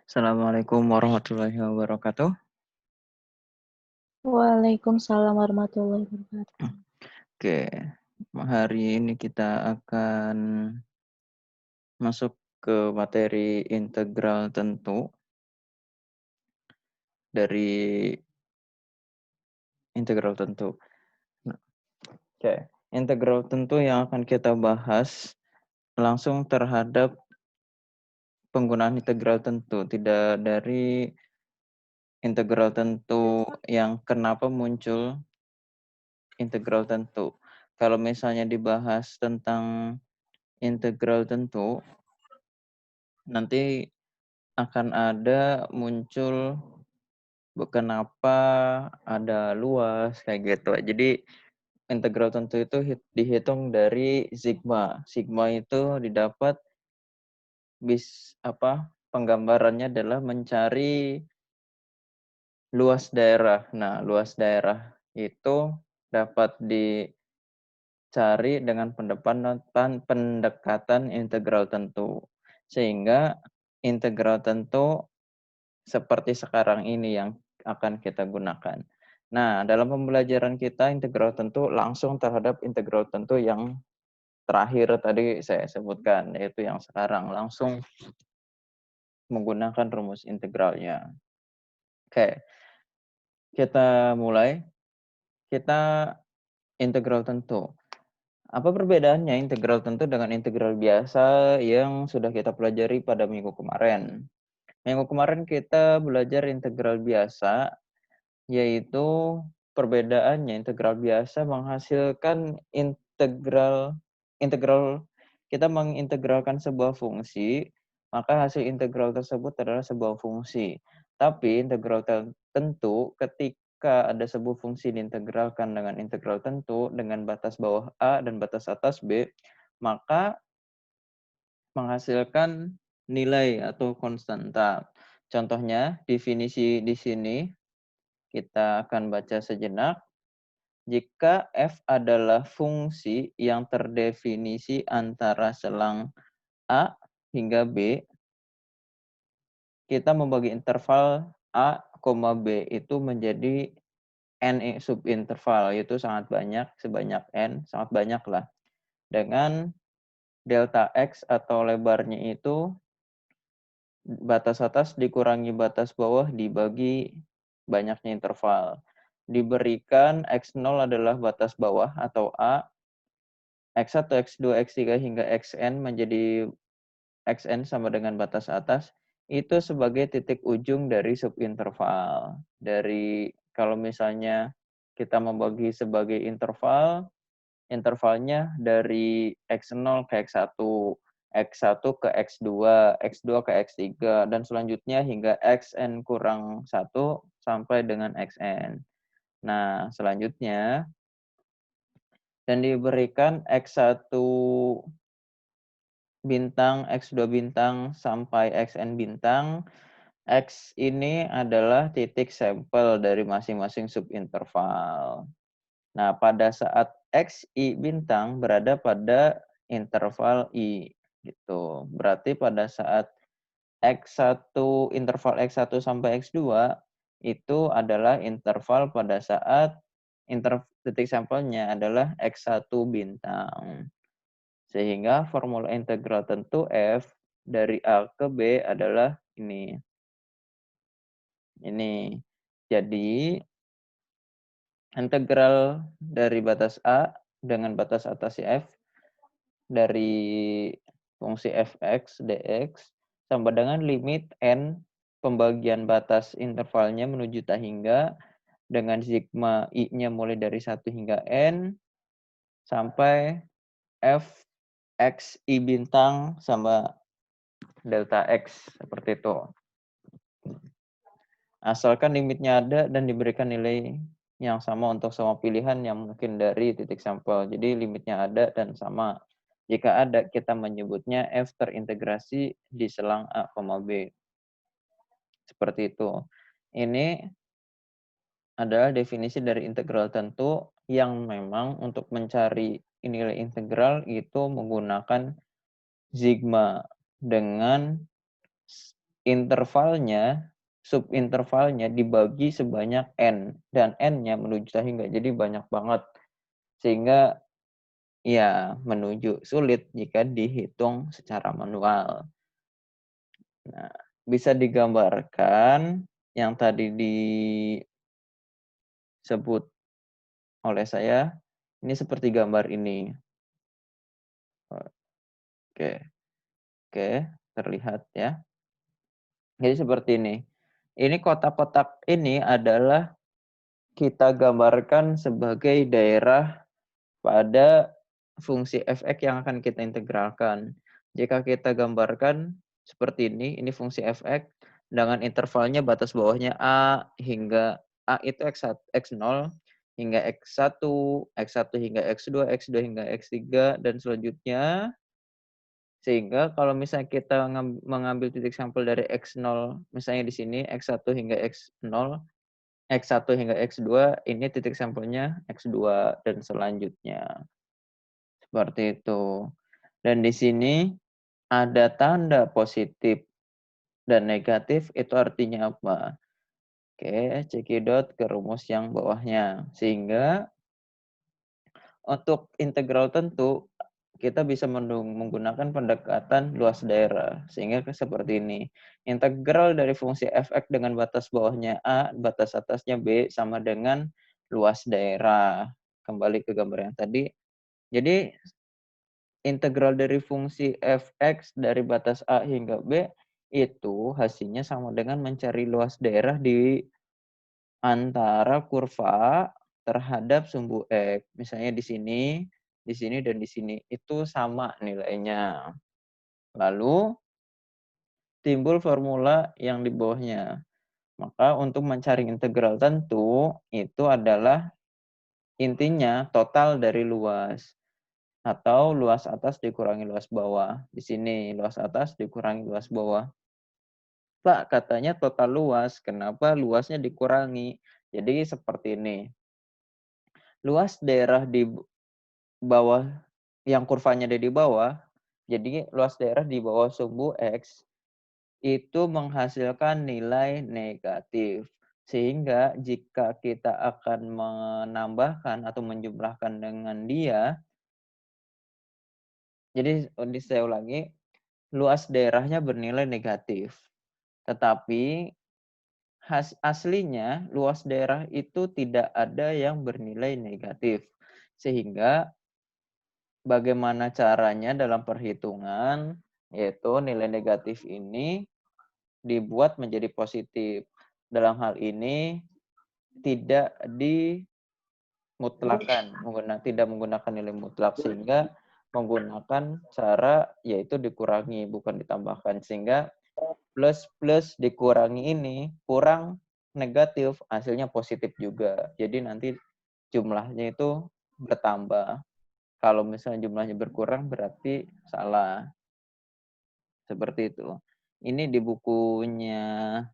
Assalamualaikum warahmatullahi wabarakatuh. Waalaikumsalam warahmatullahi wabarakatuh. Oke, hari ini kita akan masuk ke materi integral tentu dari integral tentu. Nah, oke, integral tentu yang akan kita bahas langsung terhadap penggunaan integral tentu, tidak dari integral tentu yang kenapa muncul integral tentu. Kalau misalnya dibahas tentang integral tentu, nanti akan ada muncul kenapa ada luas kayak gitu. Jadi integral tentu itu dihitung dari sigma. Sigma itu didapat penggambarannya adalah mencari luas daerah. Nah, luas daerah itu dapat dicari dengan pendekatan integral tentu. Sehingga integral tentu seperti sekarang ini yang akan kita gunakan. Nah, dalam pembelajaran kita integral tentu langsung terhadap integral tentu yang terakhir tadi saya sebutkan, yaitu yang sekarang langsung menggunakan rumus integralnya. Oke, kita mulai. Kita integral tentu. Apa perbedaannya integral tentu dengan integral biasa yang sudah kita pelajari pada minggu kemarin? Minggu kemarin kita belajar integral biasa, yaitu perbedaannya integral biasa menghasilkan integral integral kita mengintegralkan sebuah fungsi, maka hasil integral tersebut adalah sebuah fungsi. Tapi integral tentu ketika ada sebuah fungsi diintegralkan dengan integral tentu dengan batas bawah A dan batas atas B, maka menghasilkan nilai atau konstanta. Contohnya, definisi di sini kita akan baca sejenak. Jika f adalah fungsi yang terdefinisi antara selang A hingga B, kita membagi interval A, B itu menjadi n subinterval, yaitu sangat banyak, sebanyak n, sangat banyak lah. Dengan delta x atau lebarnya itu batas atas dikurangi batas bawah dibagi banyaknya interval. Diberikan x0 adalah batas bawah atau A, x1, x2, x3 hingga xn menjadi xn sama dengan batas atas, itu sebagai titik ujung dari subinterval. Dari kalau misalnya kita membagi sebagai interval, intervalnya dari x0 ke x1, x1 ke x2, x2 ke x3, dan selanjutnya hingga xn kurang 1 sampai dengan xn. Nah, selanjutnya, dan diberikan x1 bintang, x2 bintang, sampai xn bintang. X ini adalah titik sampel dari masing-masing subinterval. Nah, pada saat xi bintang berada pada interval i gitu. Berarti pada saat x1 interval x1 sampai x2 itu adalah interval pada saat titik sampelnya adalah x1 bintang. Sehingga formula integral tentu f dari A ke B adalah ini. Ini. Jadi integral dari batas A dengan batas atas f dari fungsi fx dx sama dengan limit n pembagian batas intervalnya menuju tak hingga dengan sigma i-nya mulai dari 1 hingga n sampai f x i bintang sama delta x seperti itu. Asalkan limitnya ada dan diberikan nilai yang sama untuk semua pilihan yang mungkin dari titik sampel. Jadi limitnya ada dan sama. Jika ada, kita menyebutnya f terintegrasi di selang A, B. Seperti itu. Ini adalah definisi dari integral tentu yang memang untuk mencari nilai integral itu menggunakan sigma dengan intervalnya, subintervalnya dibagi sebanyak N, dan N-nya menuju hingga, jadi banyak banget. Sehingga ya menuju sulit jika dihitung secara manual. Nah, bisa digambarkan yang tadi disebut oleh saya, ini seperti gambar ini. Oke, oke, terlihat ya. Jadi seperti ini. Ini kotak-kotak ini adalah kita gambarkan sebagai daerah pada fungsi fx yang akan kita integralkan. Jika kita gambarkan seperti ini fungsi fx dengan intervalnya batas bawahnya a hingga a itu x0 hingga x1, x1 hingga x2, x2 hingga x3 dan selanjutnya. Sehingga kalau misalnya kita mengambil titik sampel dari x0 misalnya di sini x1 hingga x0, x1 hingga x2 ini titik sampelnya x2 dan selanjutnya. Seperti itu. Dan di sini ada tanda positif dan negatif, itu artinya apa? Oke, cekidot ke rumus yang bawahnya. Sehingga untuk integral tentu, kita bisa menggunakan pendekatan luas daerah. Sehingga seperti ini. Integral dari fungsi fx dengan batas bawahnya A, batas atasnya B, sama dengan luas daerah. Kembali ke gambar yang tadi. Jadi, integral dari fungsi fx dari batas A hingga B itu hasilnya sama dengan mencari luas daerah di antara kurva terhadap sumbu X. Misalnya di sini, dan di sini. Itu sama nilainya. Lalu timbul formula yang di bawahnya. Maka untuk mencari integral tentu, itu adalah intinya total dari luas. Atau luas atas dikurangi luas bawah. Di sini luas atas dikurangi luas bawah. Pak, katanya total luas, kenapa luasnya dikurangi? Jadi seperti ini. Luas daerah di bawah, yang kurvanya ada di bawah, jadi luas daerah di bawah sumbu X, itu menghasilkan nilai negatif. Sehingga jika kita akan menambahkan atau menjumlahkan dengan dia, jadi saya ulangi, luas daerahnya bernilai negatif. Tetapi aslinya luas daerah itu tidak ada yang bernilai negatif. Sehingga bagaimana caranya dalam perhitungan, yaitu nilai negatif ini dibuat menjadi positif. Dalam hal ini tidak dimutlakan, tidak menggunakan nilai mutlak, sehingga menggunakan cara yaitu dikurangi bukan ditambahkan, sehingga plus dikurangi ini kurang negatif hasilnya positif juga, jadi nanti jumlahnya itu bertambah. Kalau misalnya jumlahnya berkurang berarti salah, seperti itu. Ini di bukunya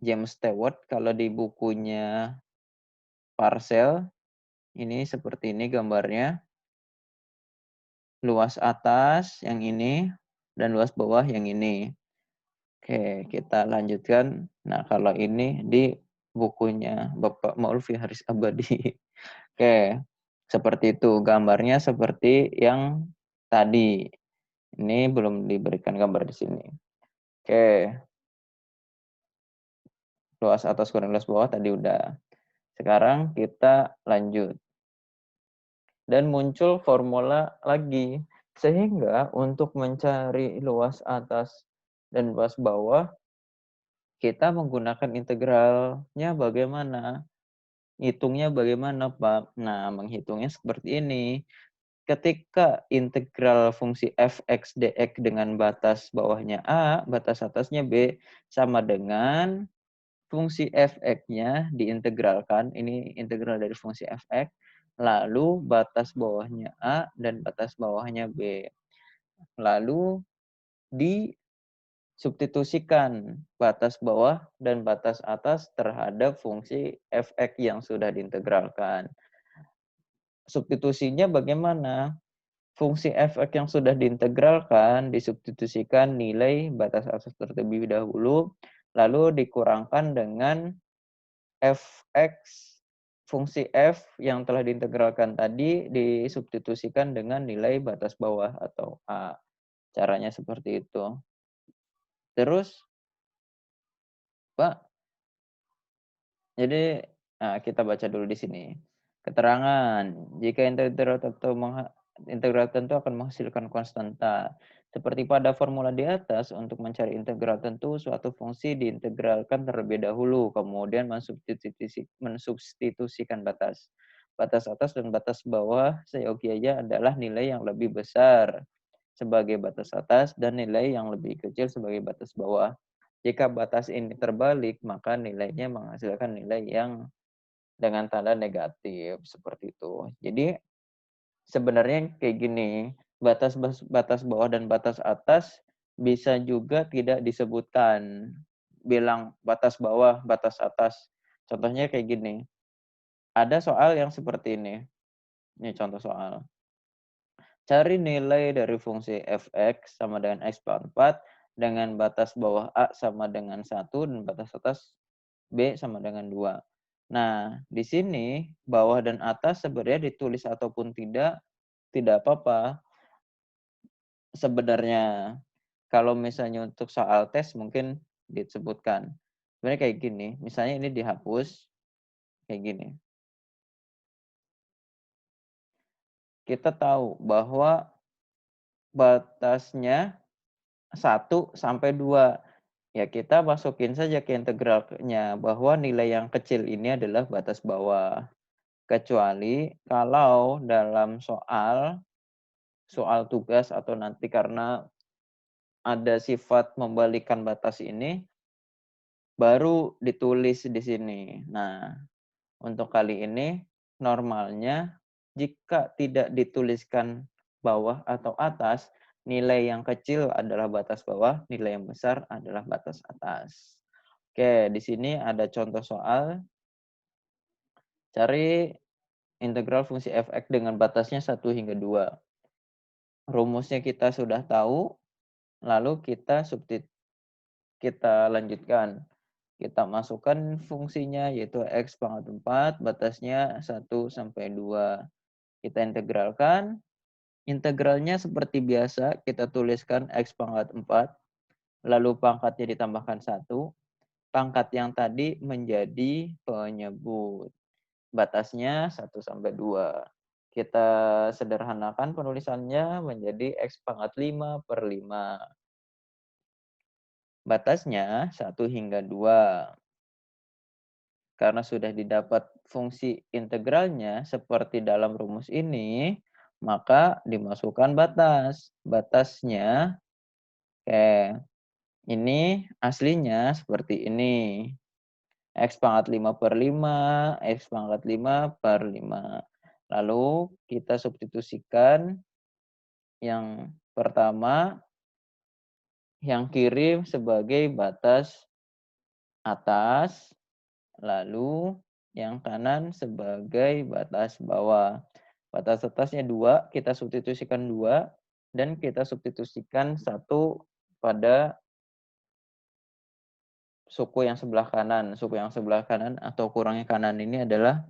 James Stewart. Kalau di bukunya Parcel ini seperti ini gambarnya. Luas atas yang ini dan luas bawah yang ini. Oke, kita lanjutkan. Nah, kalau ini di bukunya Bapak Maulvi Haris Abadi. Oke, seperti itu. Gambarnya seperti yang tadi. Ini belum diberikan gambar di sini. Oke. Luas atas kurang luas bawah tadi udah. Sekarang kita lanjut. Dan muncul formula lagi. Sehingga untuk mencari luas atas dan luas bawah, kita menggunakan integralnya bagaimana? Hitungnya bagaimana, Pak? Nah, menghitungnya seperti ini. Ketika integral fungsi fx dx dengan batas bawahnya A, batas atasnya B, sama dengan fungsi fx-nya diintegralkan, ini integral dari fungsi fx, lalu batas bawahnya A dan batas bawahnya B. Lalu disubstitusikan batas bawah dan batas atas terhadap fungsi fx yang sudah diintegralkan. Substitusinya bagaimana? fungsi f(x) yang sudah diintegralkan disubstitusikan nilai batas atas terlebih dahulu, lalu dikurangkan dengan f(x), fungsi f yang telah diintegralkan tadi disubstitusikan dengan nilai batas bawah atau a. Caranya seperti itu. Terus, Pak, jadi kita baca dulu di sini. Keterangan, jika integral tentu akan menghasilkan konstanta. Seperti pada formula di atas, untuk mencari integral tentu, suatu fungsi diintegralkan terlebih dahulu, kemudian mensubstitusikan batas. Batas atas dan batas bawah seyogianya adalah nilai yang lebih besar sebagai batas atas dan nilai yang lebih kecil sebagai batas bawah. Jika batas ini terbalik, maka nilainya menghasilkan nilai yang dengan tanda negatif, seperti itu. Jadi sebenarnya kayak gini, batas bawah dan batas atas bisa juga tidak disebutkan. Bilang batas bawah, batas atas. Contohnya kayak gini. Ada soal yang seperti ini. Ini contoh soal. Cari nilai dari fungsi f(x) sama dengan x pangkat 4 dengan batas bawah a sama dengan 1 dan batas atas b sama dengan 2. Nah, di sini bawah dan atas sebenarnya ditulis ataupun tidak apa-apa. Sebenarnya kalau misalnya untuk soal tes mungkin disebutkan. Sebenarnya kayak gini, misalnya ini dihapus kayak gini. Kita tahu bahwa batasnya 1 sampai 2. Ya kita masukin saja ke integralnya bahwa nilai yang kecil ini adalah batas bawah. Kecuali kalau dalam soal tugas atau nanti karena ada sifat membalikkan batas ini, baru ditulis di sini. Nah, untuk kali ini normalnya jika tidak dituliskan bawah atau atas, nilai yang kecil adalah batas bawah, nilai yang besar adalah batas atas. Oke, di sini ada contoh soal. Cari integral fungsi f(x) dengan batasnya 1 hingga 2. Rumusnya kita sudah tahu, lalu kita lanjutkan. Kita masukkan fungsinya yaitu x pangkat 4, batasnya 1 sampai 2. Kita integralkan. Integralnya seperti biasa, kita tuliskan x pangkat 4, lalu pangkatnya ditambahkan 1. Pangkat yang tadi menjadi penyebut. Batasnya 1 sampai 2. Kita sederhanakan penulisannya menjadi x pangkat 5/5. Batasnya 1 hingga 2. Karena sudah didapat fungsi integralnya seperti dalam rumus ini, maka dimasukkan batas. Batasnya, ini aslinya seperti ini. X pangkat 5/5, X pangkat 5/5. Lalu kita substitusikan yang pertama, yang kiri sebagai batas atas, lalu yang kanan sebagai batas bawah. Batas atasnya 2, kita substitusikan 2, dan kita substitusikan 1 pada suku yang sebelah kanan. Suku yang sebelah kanan atau kurangnya kanan ini adalah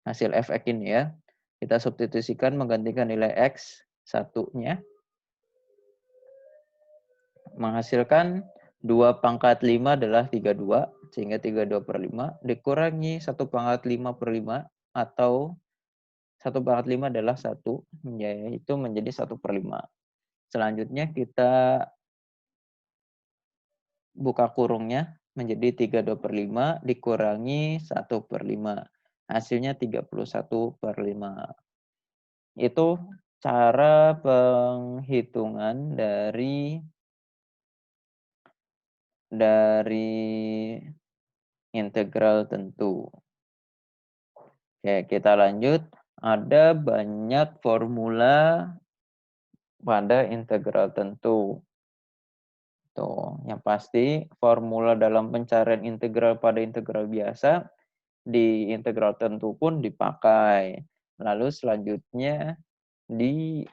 hasil f(x) ini ya. Kita substitusikan menggantikan nilai x satunya. Menghasilkan 2 pangkat 5 adalah 32, sehingga 32/5 dikurangi 1 pangkat 5/5 atau 1 pangkat 5 adalah 1, yaitu menjadi 1/5. Selanjutnya kita buka kurungnya menjadi 32/5 dikurangi 1/5. Hasilnya 31/5. Itu cara penghitungan dari integral tentu. Oke, kita lanjut. Ada banyak formula pada integral tentu. Tuh, yang pasti formula dalam pencarian integral pada integral biasa di integral tentu pun dipakai. Lalu selanjutnya di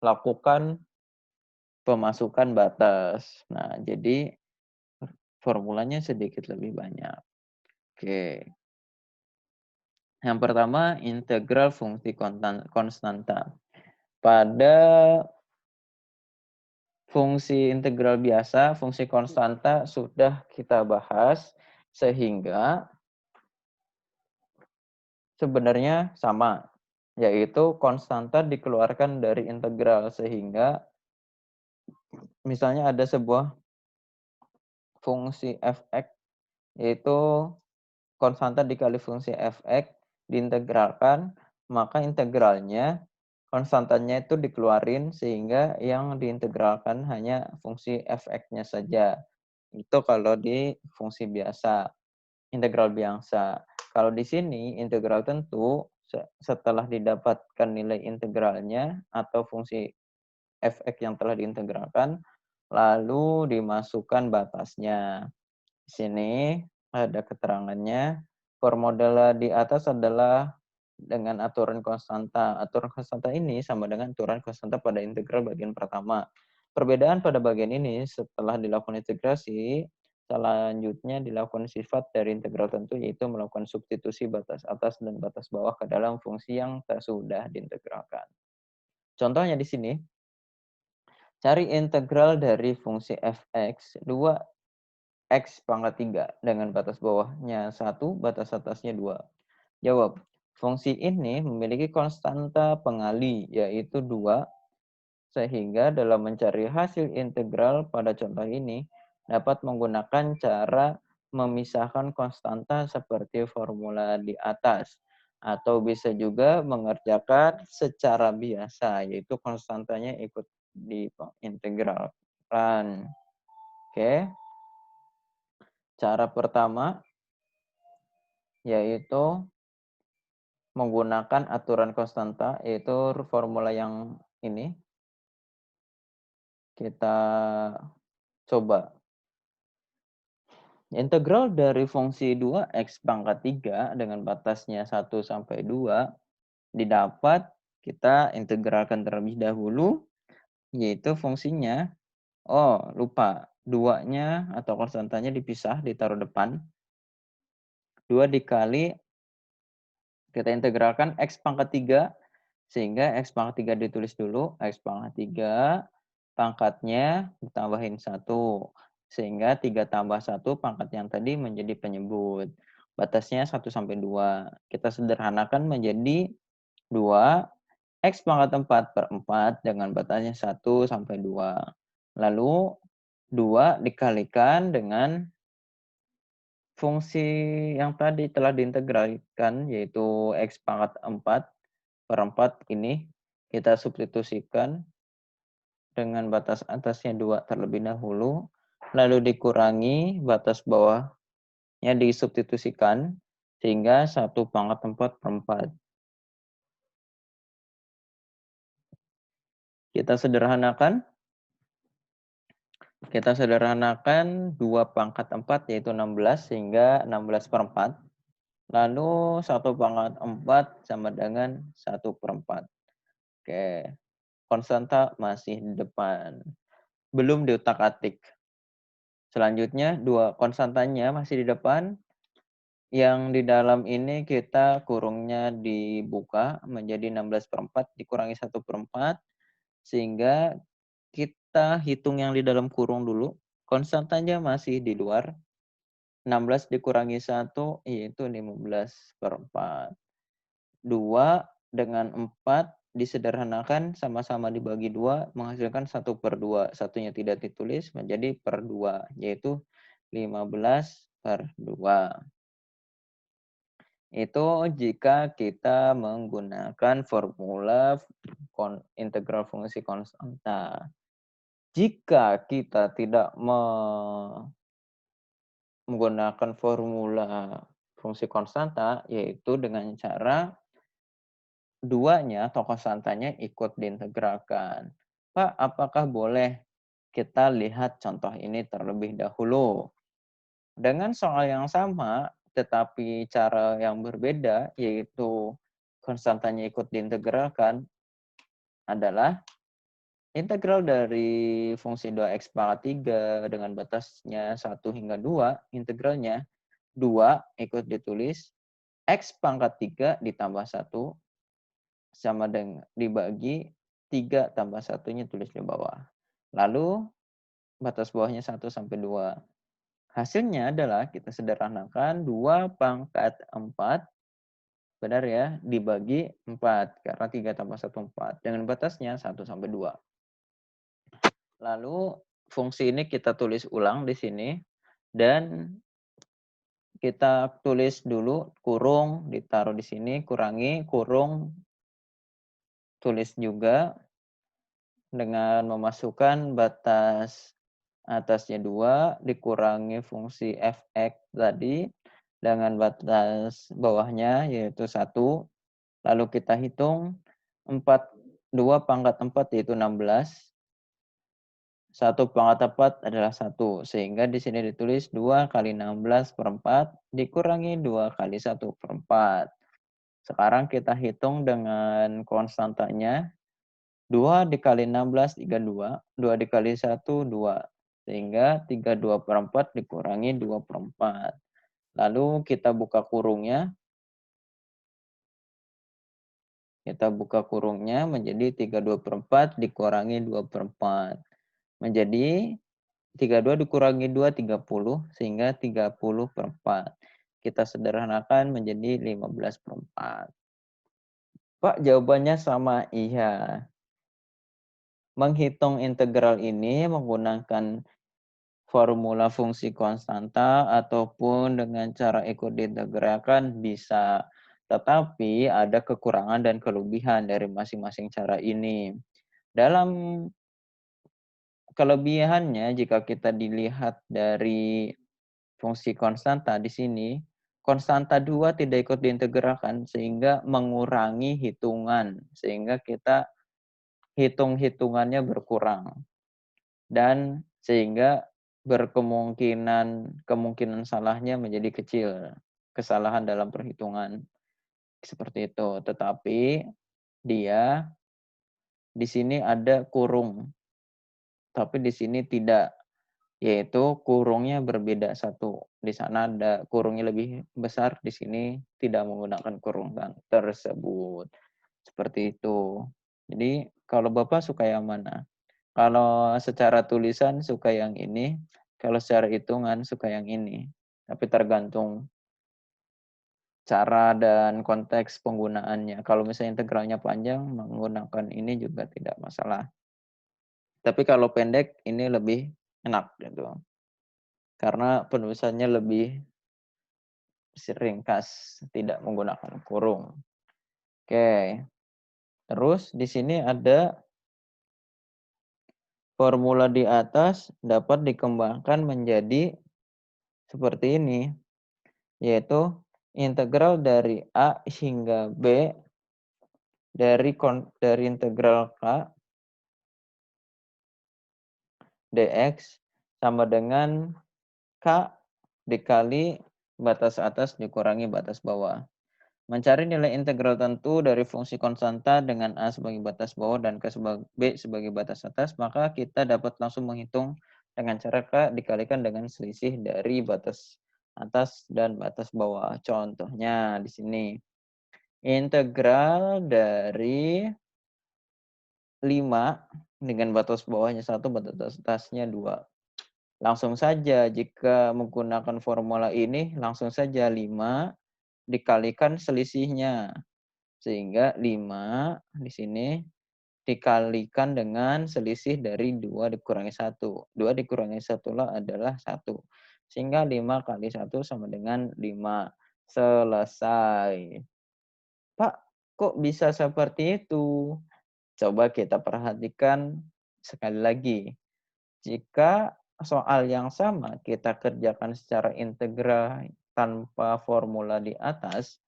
lakukan pemasukan batas. Nah, jadi formulanya sedikit lebih banyak. Oke. Yang pertama, integral fungsi konstanta. Pada fungsi integral biasa, fungsi konstanta sudah kita bahas, sehingga sebenarnya sama, yaitu konstanta dikeluarkan dari integral, sehingga misalnya ada sebuah fungsi f(x), yaitu konstanta dikali fungsi f(x) diintegralkan, maka integralnya, konstantanya itu dikeluarin sehingga yang diintegralkan hanya fungsi f(x)-nya saja. Itu kalau di fungsi biasa, integral biasa. Kalau di sini integral tentu setelah didapatkan nilai integralnya atau fungsi f(x) yang telah diintegralkan, lalu dimasukkan batasnya. Di sini ada keterangannya. Formula di atas adalah dengan aturan konstanta. Aturan konstanta ini sama dengan aturan konstanta pada integral bagian pertama. Perbedaan pada bagian ini setelah dilakukan integrasi, selanjutnya dilakukan sifat dari integral tentu, yaitu melakukan substitusi batas atas dan batas bawah ke dalam fungsi yang sudah diintegralkan. Contohnya di sini, cari integral dari fungsi f(x), 2x pangkat 3 dengan batas bawahnya 1, batas atasnya 2. Jawab, fungsi ini memiliki konstanta pengali, yaitu 2, sehingga dalam mencari hasil integral pada contoh ini, dapat menggunakan cara memisahkan konstanta seperti formula di atas. Atau bisa juga mengerjakan secara biasa, yaitu konstantanya ikut diintegralkan. Oke. Cara pertama yaitu menggunakan aturan konstanta, yaitu formula yang ini. Kita coba. Integral dari fungsi 2x pangkat 3 dengan batasnya 1 sampai 2 didapat, kita integralkan terlebih dahulu, yaitu fungsinya, lupa, 2-nya atau konstantanya dipisah, ditaruh depan. 2 dikali, kita integralkan x pangkat 3, sehingga x pangkat 3 ditulis dulu, x pangkat 3, pangkatnya ditambahin 1. Sehingga 3 tambah 1 pangkat yang tadi menjadi penyebut. Batasnya 1 sampai 2. Kita sederhanakan menjadi 2, x pangkat 4 per 4 dengan batasnya 1 sampai 2. Lalu 2 dikalikan dengan fungsi yang tadi telah diintegralkan, yaitu x pangkat 4 per 4 ini, kita substitusikan dengan batas atasnya 2 terlebih dahulu, lalu dikurangi batas bawahnya disubstitusikan, sehingga 1 pangkat 4 per 4. Kita sederhanakan 2 pangkat 4 yaitu 16, sehingga 16 per 4. Lalu 1 pangkat 4 sama dengan 1 per 4. Oke, konstanta masih di depan, belum diutak-atik. Selanjutnya, 2 konstantanya masih di depan, yang di dalam ini kita kurungnya dibuka menjadi 16 per 4 dikurangi 1 per 4, sehingga kita hitung yang di dalam kurung dulu, konstantanya masih di luar, 16 dikurangi 1 yaitu 15 per 4. 2 dengan 4 disederhanakan, sama-sama dibagi 2, menghasilkan 1 per 2. Satunya tidak ditulis menjadi per 2, yaitu 15 per 2. Itu jika kita menggunakan formula integral fungsi konstanta. Jika kita tidak menggunakan formula fungsi konstanta, yaitu dengan cara 2-nya atau konstantanya ikut diintegralkan. Pak, apakah boleh kita lihat contoh ini terlebih dahulu? Dengan soal yang sama, tetapi cara yang berbeda, yaitu konstantanya ikut diintegralkan, adalah Integral dari fungsi 2x pangkat 3 dengan batasnya 1 hingga 2, integralnya 2 ikut ditulis, x pangkat 3 ditambah 1 sama dengan dibagi 3 tambah satunya tulis di bawah. Lalu batas bawahnya 1 sampai 2. Hasilnya adalah kita sederhanakan 2 pangkat 4, benar ya, dibagi 4 karena 3 tambah 1 4 dengan batasnya 1 sampai 2. Lalu fungsi ini kita tulis ulang di sini dan kita tulis dulu kurung, ditaruh di sini, kurangi, kurung, tulis juga dengan memasukkan batas atasnya 2 dikurangi fungsi fx tadi dengan batas bawahnya yaitu 1. Lalu kita hitung 2 pangkat 4 yaitu 16. 1 pangkat 4 adalah 1. Sehingga di sini ditulis 2 kali 16/4 dikurangi 2 kali 1/4. Sekarang kita hitung dengan konstantanya. 2 dikali 16 32, 2 dikali 1 2. Sehingga 32/4 dikurangi 2/4. Lalu kita buka kurungnya. Kita buka kurungnya menjadi 32/4 dikurangi 2/4. Menjadi 32 dikurangi 2, 30, sehingga 30/4. Kita sederhanakan menjadi 15/4. Pak, jawabannya sama? Iya. Menghitung integral ini menggunakan formula fungsi konstanta ataupun dengan cara ikut diintegralkan bisa. Tetapi ada kekurangan dan kelebihan dari masing-masing cara ini. Dalam kelebihannya jika kita dilihat dari fungsi konstanta di sini, konstanta 2 tidak ikut diintegralkan sehingga mengurangi hitungan, sehingga kita hitung-hitungannya berkurang. Dan sehingga kemungkinan salahnya menjadi kecil, kesalahan dalam perhitungan, seperti itu. Tetapi dia di sini ada kurung, tapi di sini tidak, yaitu kurungnya berbeda satu. Di sana ada kurungnya lebih besar, di sini tidak menggunakan kurung tersebut. Seperti itu. Jadi kalau Bapak suka yang mana? Kalau secara tulisan suka yang ini, kalau secara hitungan suka yang ini. Tapi tergantung cara dan konteks penggunaannya. Kalau misalnya integralnya panjang, menggunakan ini juga tidak masalah. Tapi kalau pendek, ini lebih enak gitu. Karena penulisannya lebih ringkas, tidak menggunakan kurung. Oke. Terus di sini ada formula di atas dapat dikembangkan menjadi seperti ini, yaitu integral dari A hingga B dari integral K dx sama dengan K dikali batas atas dikurangi batas bawah. Mencari nilai integral tentu dari fungsi konstanta dengan A sebagai batas bawah dan B sebagai batas atas, maka kita dapat langsung menghitung dengan cara K dikalikan dengan selisih dari batas atas dan batas bawah. Contohnya di sini. Integral dari 5 dengan batas bawahnya 1, batas atasnya 2. Langsung saja jika menggunakan formula ini, langsung saja 5 dikalikan selisihnya. Sehingga 5 di sini dikalikan dengan selisih dari 2 dikurangi 1. 2 dikurangi 1 adalah 1. Sehingga 5 kali 1 sama dengan 5. Selesai. Pak, kok bisa seperti itu? Coba kita perhatikan sekali lagi. Jika soal yang sama kita kerjakan secara integral tanpa formula di atas,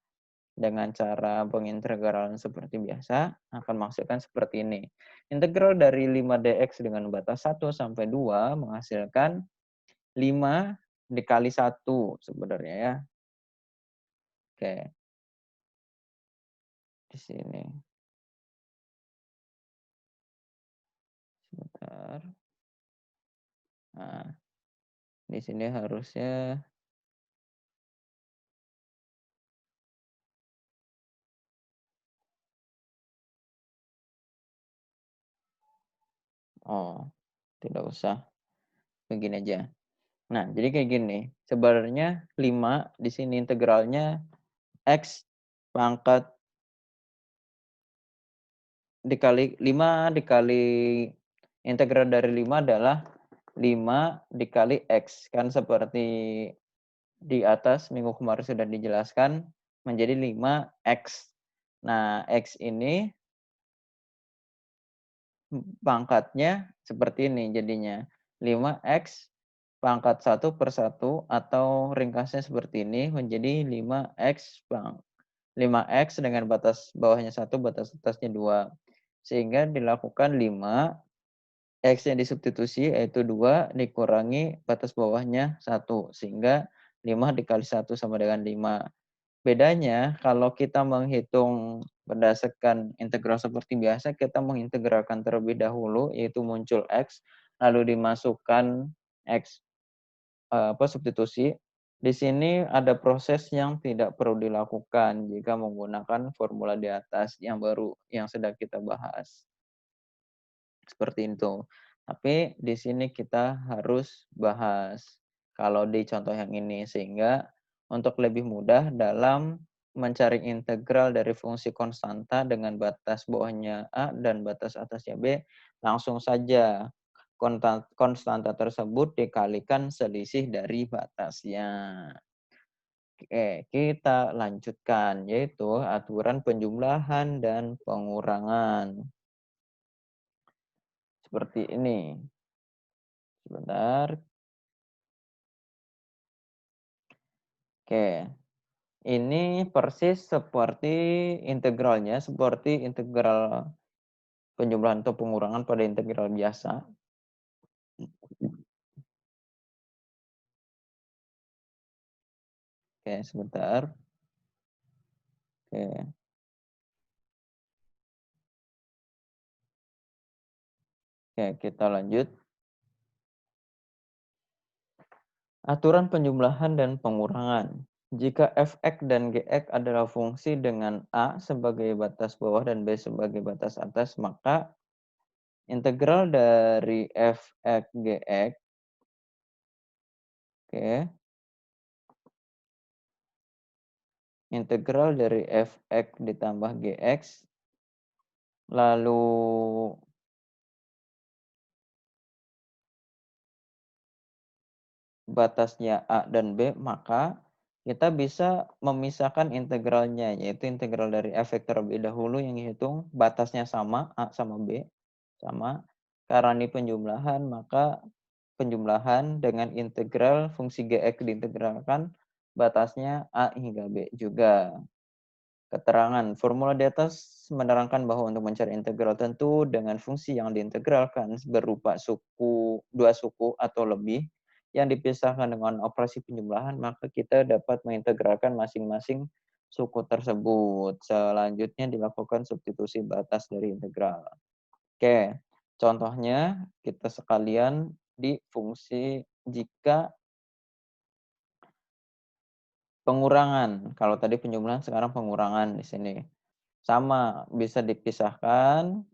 dengan cara pengintegralan seperti biasa, akan menghasilkan seperti ini. Integral dari 5 dx dengan batas 1 sampai 2 menghasilkan 5 dikali 1 sebenarnya ya. Oke, di sini. Bentar. Nah, di sini harusnya oh, tidak usah, begini aja. Nah, jadi kayak gini, sebenarnya 5 di sini integralnya X pangkat dikali 5 dikali integral dari 5 adalah 5 dikali X. Kan seperti di atas minggu kemarin sudah dijelaskan menjadi 5X. Nah, X ini pangkatnya seperti ini jadinya. 5X pangkat 1/1 atau ringkasnya seperti ini menjadi 5X dengan batas bawahnya 1, batas atasnya 2. Sehingga dilakukan 5, X-nya disubstitusi yaitu 2 dikurangi batas bawahnya 1. Sehingga 5 dikali 1 sama dengan 5. Bedanya kalau kita menghitung berdasarkan integral seperti biasa, kita mengintegralkan terlebih dahulu, yaitu muncul X, lalu dimasukkan X, substitusi. Di sini ada proses yang tidak perlu dilakukan jika menggunakan formula di atas yang sedang kita bahas. Seperti itu. Tapi di sini kita harus bahas kalau di contoh yang ini, sehingga untuk lebih mudah dalam mencari integral dari fungsi konstanta dengan batas bawahnya A dan batas atasnya B, langsung saja konstanta tersebut dikalikan selisih dari batasnya. Oke, kita lanjutkan, yaitu aturan penjumlahan dan pengurangan. Seperti ini. Sebentar. Oke. Ini persis seperti integralnya, seperti integral penjumlahan atau pengurangan pada integral biasa. Oke, sebentar. Oke. Oke, kita lanjut. Aturan penjumlahan dan pengurangan. Jika f(x) dan g(x) adalah fungsi dengan a sebagai batas bawah dan b sebagai batas atas, maka integral dari f(x), g(x), oke, integral dari f(x) ditambah gx, lalu batasnya A dan B, maka kita bisa memisahkan integralnya, yaitu integral dari f(x) terlebih dahulu yang dihitung batasnya sama, A sama B, sama. Karena ini penjumlahan, maka penjumlahan dengan integral fungsi gx diintegralkan, batasnya A hingga B juga. Keterangan, formula di atas menerangkan bahwa untuk mencari integral tentu dengan fungsi yang diintegralkan berupa dua suku atau lebih yang dipisahkan dengan operasi penjumlahan, maka kita dapat mengintegralkan masing-masing suku tersebut. Selanjutnya dilakukan substitusi batas dari integral. Oke, contohnya kita sekalian di fungsi jika pengurangan. Kalau tadi penjumlahan, sekarang pengurangan di sini. Sama, bisa dipisahkan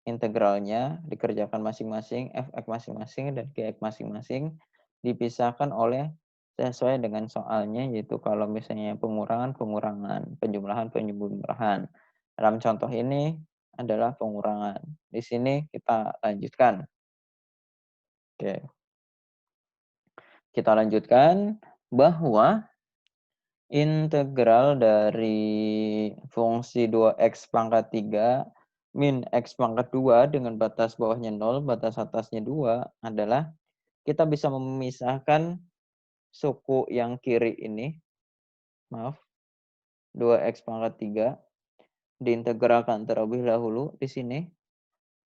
integralnya, dikerjakan masing-masing, f(x) masing-masing dan gx masing-masing, dipisahkan oleh sesuai dengan soalnya, yaitu kalau misalnya pengurangan, pengurangan, penjumlahan, penjumlahan. Dalam contoh ini adalah pengurangan. Di sini kita lanjutkan. Oke. Kita lanjutkan bahwa integral dari fungsi 2x pangkat 3 min x pangkat 2 dengan batas bawahnya 0, batas atasnya 2 adalah kita bisa memisahkan suku yang kiri ini, maaf, 2x pangkat 3, diintegralkan terlebih dahulu di sini,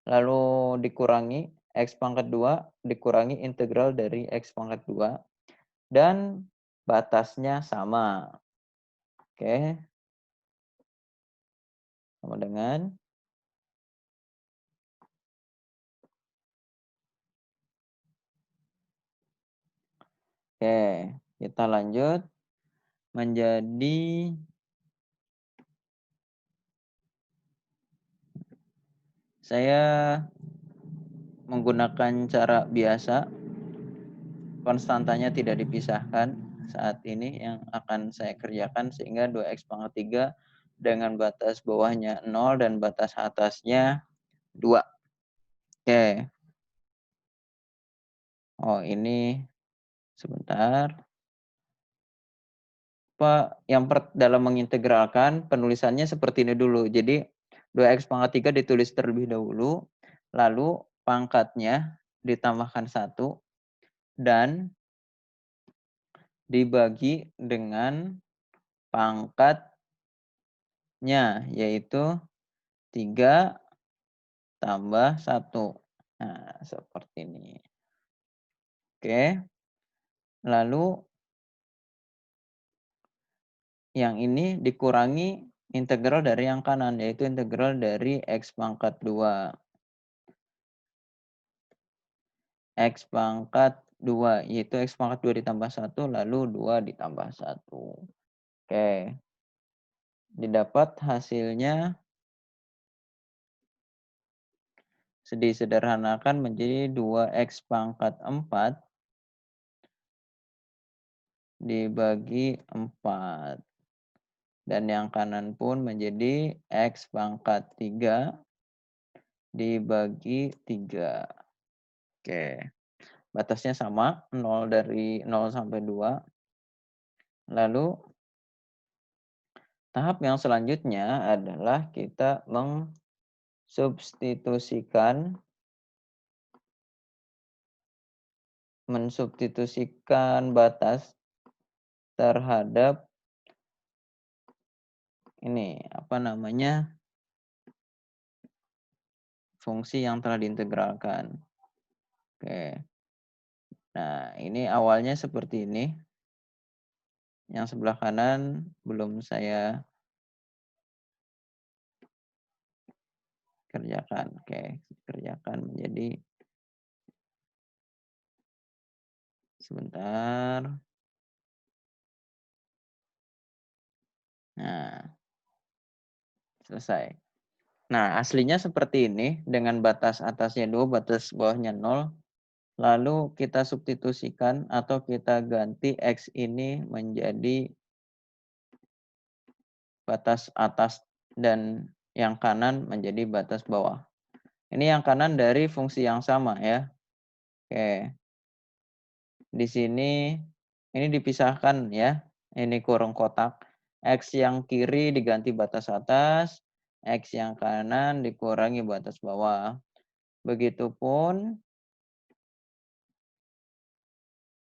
lalu dikurangi x pangkat 2, dikurangi integral dari x pangkat 2, dan batasnya sama. Oke, sama dengan Oke, kita lanjut menjadi saya menggunakan cara biasa, konstantanya tidak dipisahkan saat ini yang akan saya kerjakan sehingga 2x pangkat 3 dengan batas bawahnya 0 dan batas atasnya 2. Oke. Oh, ini sebentar. Dalam mengintegralkan penulisannya seperti ini dulu. Jadi 2x pangkat 3 ditulis terlebih dahulu, lalu pangkatnya ditambahkan 1 dan dibagi dengan pangkatnya, yaitu 3 tambah 1. Nah, seperti ini. Oke, lalu yang ini dikurangi integral dari yang kanan, yaitu integral dari x pangkat 2. X pangkat 2, yaitu X pangkat 2 ditambah 1, lalu 2 ditambah 1. Oke, didapat hasilnya disederhanakan menjadi 2X pangkat 4 dibagi 4. Dan yang kanan pun menjadi X pangkat 3 dibagi 3. Oke, batasnya sama, 0 sampai 2. Lalu tahap yang selanjutnya adalah kita mensubstitusikan batas terhadap ini, fungsi yang telah diintegralkan. Oke. Nah, ini awalnya seperti ini. Yang sebelah kanan belum saya kerjakan. Oke, kerjakan menjadi sebentar. Nah, selesai. Nah, aslinya seperti ini dengan batas atasnya 2, batas bawahnya 0. Lalu kita substitusikan atau kita ganti X ini menjadi batas atas dan yang kanan menjadi batas bawah. Ini yang kanan dari fungsi yang sama ya. Oke. Di sini ini dipisahkan ya. Ini kurung kotak. X yang kiri diganti batas atas, X yang kanan dikurangi batas bawah. Begitupun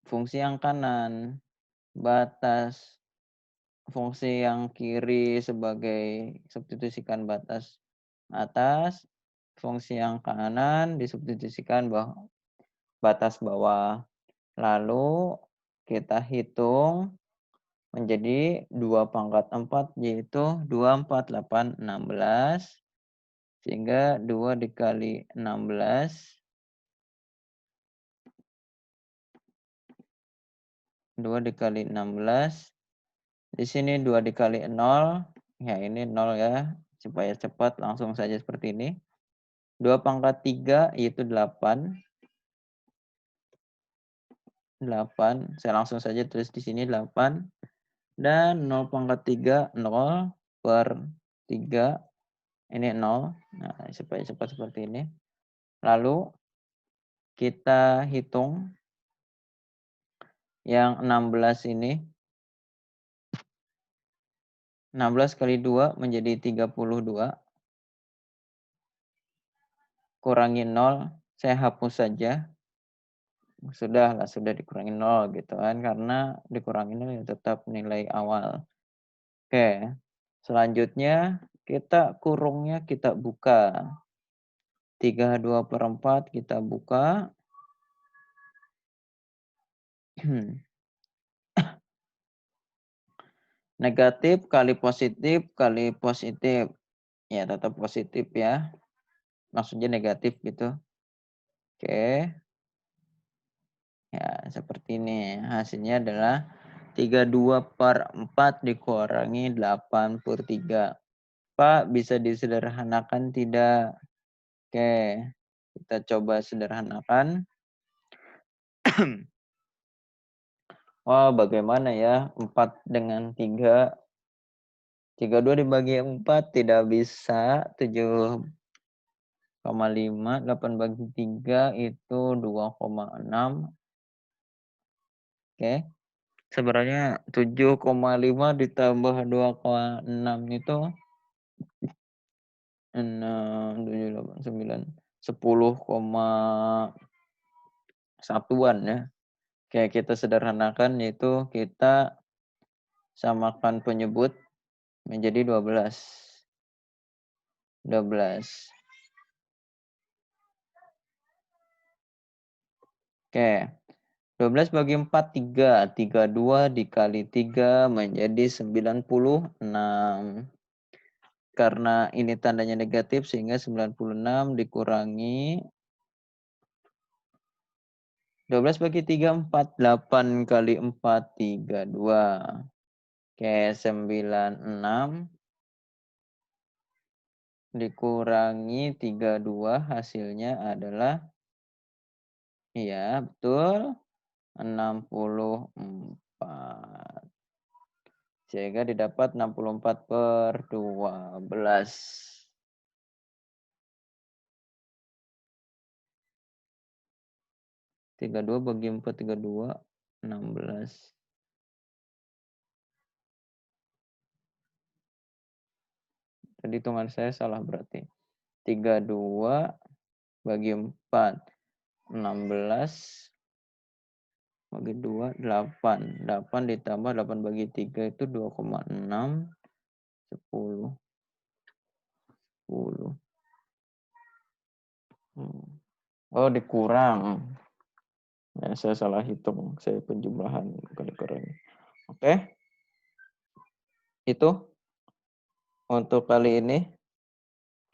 fungsi yang kanan, batas fungsi yang kiri sebagai substitusikan batas atas, fungsi yang kanan disubstitusikan batas bawah. Lalu kita hitung menjadi 2 pangkat 4, yaitu 2, 4, 8, 16. Sehingga 2 dikali 16, 2 dikali 16, di sini 2 dikali 0, ya ini 0 ya, supaya cepat langsung saja seperti ini. 2 pangkat 3 yaitu 8. 8, saya langsung saja tulis di sini 8. Dan 0 pangkat 3, 0 per 3, ini 0. Nah, supaya cepat seperti ini. Lalu kita hitung yang 16 ini. 16 kali 2 menjadi 32. Kurangi 0, saya hapus saja. Sudahlah, sudah dikurangi 0 gitu kan, karena dikurangi 0 ya tetap nilai awal. Oke, selanjutnya kita kurungnya kita buka. 32/4 kita buka. Negatif kali positif kali positif. Ya, tetap positif ya. Maksudnya negatif gitu. Oke. Ya, seperti ini. Hasilnya adalah 32/4 dikurangi 8/3. Pak, bisa disederhanakan tidak? Oke, kita coba sederhanakan. Wah, bagaimana ya? 4 dengan 3. 32 dibagi 4 tidak bisa. 7,5. 8 bagi 3 itu 2,6. Oke. Sebenarnya 7,5 ditambah 2,6 itu 6, 7, 8, 9, 10,1-an ya. Kayak kita sederhanakan yaitu kita samakan penyebut menjadi 12. 12. Oke. 12 bagi 4, 3. 32 dikali 3 menjadi 96. Karena ini tandanya negatif sehingga 96 dikurangi 12 bagi 3, 4. 8 kali 4, 32. Oke, 96 dikurangi 32 hasilnya adalah, iya betul, 64. Sehingga didapat 64/12. 32 bagi 4, 32, 16. Tadi hitungan saya salah berarti. 32 bagi 4, 16. Bagi 2, 8. 8 ditambah 8 bagi 3 itu 2,6. 10. 10. Oh, dikurang. Ya, saya salah hitung. Saya penjumlahan, bukan dikurangi. Oke. Itu untuk kali ini.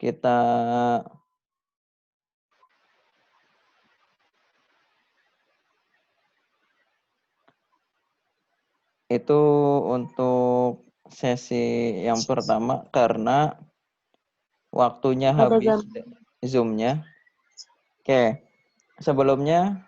Kita itu untuk sesi yang pertama karena waktunya Ada habis Zoom-nya. Oke. Sebelumnya